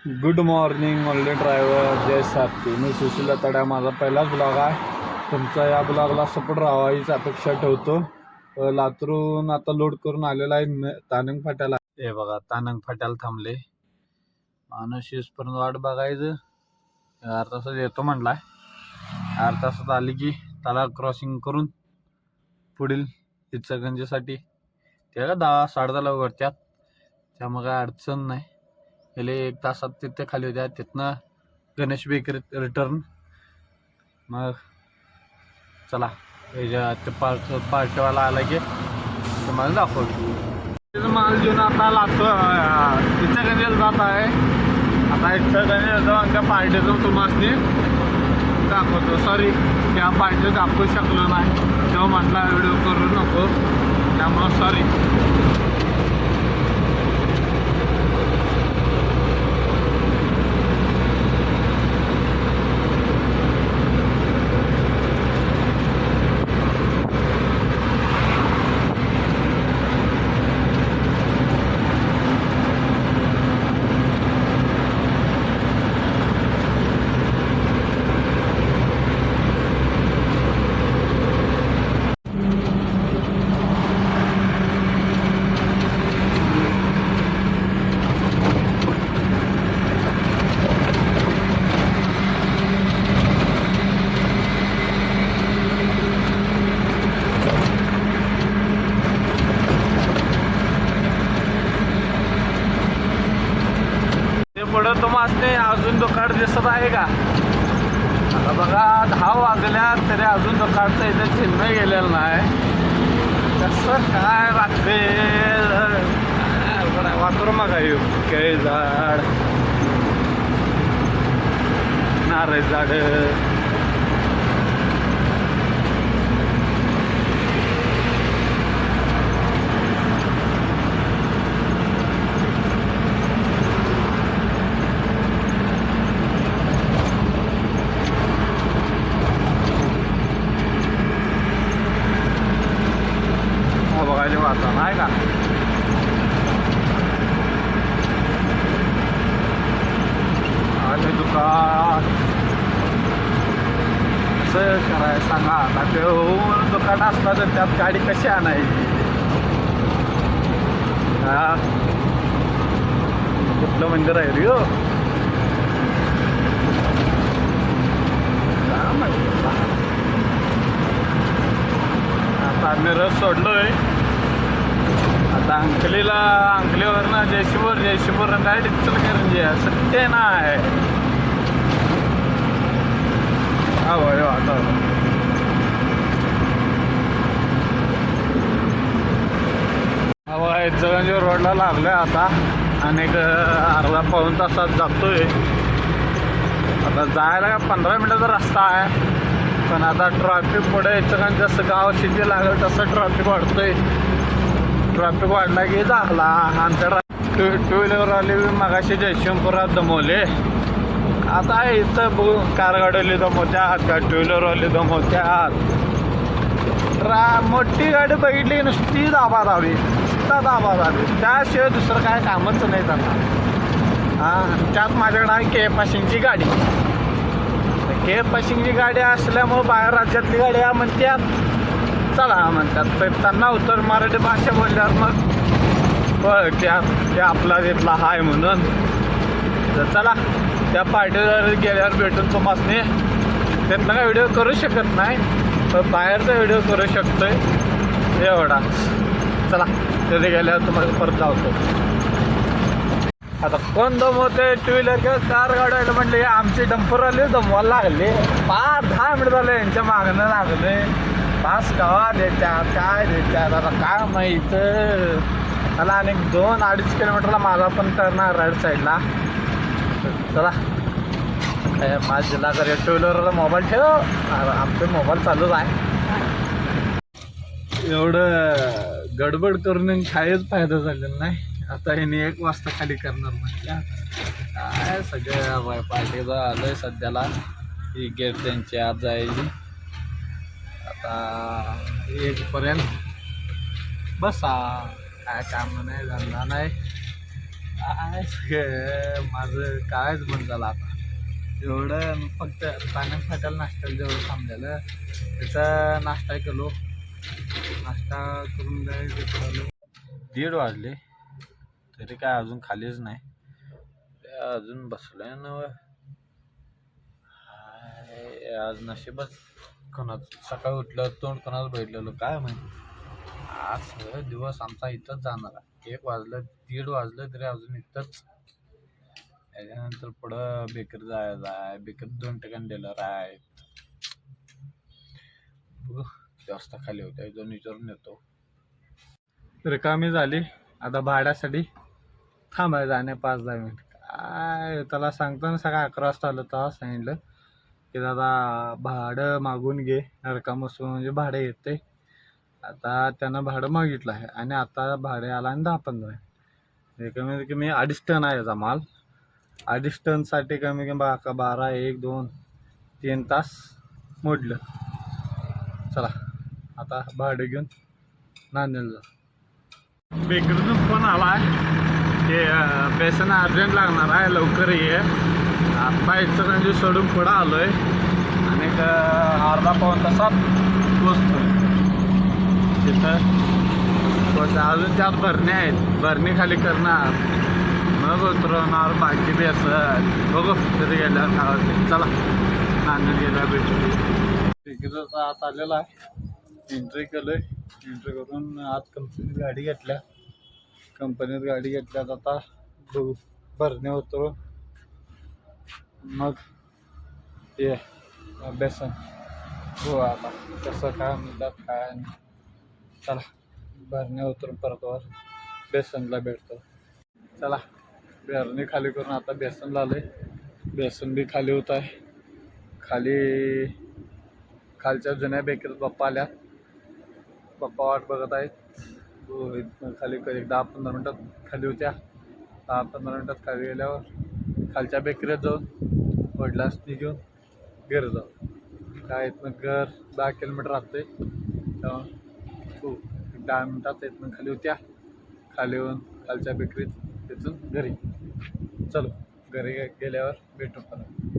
Good morning only driver जय सारथी. मी सुशील तड्या. माझा पहिलाच blog आहे. तुमचा या ब्लॉगला सपोर्ट राहावा हीच अपेक्षा ठेवतो. लातूरून आता लोड करून आलेला आहे तानंग फाट्याला. हे बघा तानंग फाट्याला थांबले. माणूस पर्यंत वाट बघायचं. अर्धा तासात येतो म्हटलाय. अर्धा तासात आली की त्याला क्रॉसिंग करून पुढील इचलकरंजीसाठी ते 10 10:30 उघडतात. त्यामुळे काय अडचण नाही. गेले 1 तासात तिथे खाली होत्या. तिथनं गणेश बेकरी रिटर्न. मग चला ते पार्टीवाला आला की तुम्हाला दाखवतो. तिथं माल घेऊन आता इचलकरंजीला जात आहे. आता इचलकरंजीला जाऊन त्या पार्टीचं तुम्हाला दाखवतो. सॉरी त्या पार्टीला दाखवू शकलो नाही. तेव्हा म्हटला व्हिडिओ करू नको, त्यामुळं सॉरी. पुढं तुम्हाला अजून दुकान दिसत आहे का? आता बघा 10 वाजल्या तरी अजून दुकानचं इथे चिन्ह गेलेलं नाही. कसं काय रात्री वातर मग येऊ केळी झाड, नारळ झाड, बघायला वाटतं नाही का? आणि दुकान कसं करायचं सांगा. आता ते दुकान असलं तर त्यात गाडी कशी आणायची? हा कुठलं मंदिर आहे रे? आता आम्ही रस सोडलोय. आता अंकलीवरनं जयशिपूर डायरेक्ट इचलकरंजी सत्य नाही. हा भाई आता इचलकरंजी रोडला लागलोय आता. आणि अर्धा पाऊण तासात जातोय. आता जायला का 15 मिनिटाचा रस्ता आहे. पण आता ट्रॅफिक पुढे इचलकरंजी जसं गाव सिटी लागेल तसं ट्रॅफिक वाढतोय. ट्रॅफिक वाढला की झाला. आमच्या टू व्हीलरवाले मगाशी जयशिंगपुरात दमवले. आता इथं कार गाडीवाले दमवत्यात का टू व्हीलरवाले दमवत्यात. मोठी गाडी बघितली नुसती दाबा दाबी. त्याशिवाय दुसरं काय कामच नाही त्यांना. त्यात माझ्याकडे आहे के पासिंगची गाडी. के पासिंगची गाडी असल्यामुळं बाहेर राज्यातली गाडी म्हणतात चला म्हणतात. तर त्यांना उत्तर मराठी भाषा बोलल्यावर मग बघ ते आपला तिथला हाय म्हणून. तर चला त्या पार्टीवर गेल्यावर भेटून तुम्हाला त्यातला काय व्हिडिओ करू शकत नाही, पण बाहेरचा व्हिडिओ करू शकतोय एवढा. चला तिथे गेल्यावर तुम्हाला परत जावतो. आता कोण दमवते? टू व्हीलर किंवा कार गाडी म्हटले आमचे डंपरवाले दमवायला लागले. 5-10 मिनिट झाले यांच्या मागणं लागले. पास गावा देतात काय देतात आता काय माहीत. मला अनेक 2-2.5 किलोमीटरला माझा पण करणार राईट साईडला. चला 5 जिल्हा कर. टू व्हीलरला मोबाईल ठेव. आमचे मोबाईल चालूच आहे. एवढं गडबड करून काहीच फायदा झालेला नाही. आता ह्याने 1 वाजता खाली करणार म्हटलं. काय सगळ्या पार्टीचं आलंय सध्याला. ही गेट त्यांची आज जायची. आता 1 पर्यंत बसा. काय काम नाही, धंदा नाही. काय सगळं माझं कायच बंद झालं आता. एवढं फक्त पाण्यात फाट्याला नाश्त्याला जेवढं थांबलेलं त्याचा नाश्ता केलो. नाश्ता करून जायचं 1:30 वाजले तरी काय अजून खालीच नाही. अजून बसलोय ना. आज नशीबच कोणाचं सकाळी उठलं तोंड कोणाचं बघितलेलं काय माहिती. आज सगळं दिवस आमचा इथंच जाणार आहे. 1 वाजलं 1:30 वाजलं तरी अजून इथंच. त्याच्यानंतर पुढं बेकरी जायचं आहे. बेकरीत 2 ठिकाणी डीलर आहेत. बघू जास्त खाली होत्या जाऊन विचारून येतो. रिकामी झाली आता भाड्यासाठी थांबायचं आणि 5-10 मिनिट. काय त्याला सांगतो ना सकाळी 11 वाजता आलं तेव्हा सांगितलं की दादा भाडं मागून घे. रिकामं असं म्हणजे भाडं येते. आता त्यानं भाडं मागितलं आहे आणि आता भाडे आला आणि 10-15 आहे. कमीत कमी 2.5 टन आहे याचा माल. 2.5 टनसाठी कमी कमी 12 1 2 3 तास मोडलं. चला आता भाडं घेऊन नांदेडला जा. बेकरीतून फोन आला आहे की बेसन अर्जंट लागणार आहे लवकर ये. आता इचलकरंजी सोडून पुढं आलो आहे आणि अर्धा-पाऊण तासात पोचतो तिथं. अजून त्यात भरणी आहेत. भरणी खाली करणार मग उतरवणार बाकी बेसन. बघू तिथे गेल्यावर खावा. चला नांदेड गेल्यावर भेटू. बेकरीचा आत आलेला आहे. एंट्री केलं आहे. एंट्री करून आज कंपनीत गाडी घेतल्या. आता बघू भरणे उतरून मग ये बेसन हो आता कसं काय म्हणतात काय नाही. चला भरणे उतरून परत वर बेसनला भेटतो. चला भरणी खाली करून आता बेसनला आले. बेसन बी खाली होत आहे. खालच्या जुन्या बेकरीत पप्पा आल्या. पप्पा वाट बघत आहेत. हो इथनं खाली एक 10-15 मिनटात खाली होत्या. 10-15 मिनटात खाली गेल्यावर खालच्या बेकरीत जाऊन वडिलास घेऊन घरी जाऊ. काय इथनं घर 10 किलोमीटर राहते. तेव्हा हो 10 मिनटात इथनं खाली होत्या. खाली येऊन खालच्या बेकरीत तिथून घरी. चलो घरी गेल्यावर भेटू परत.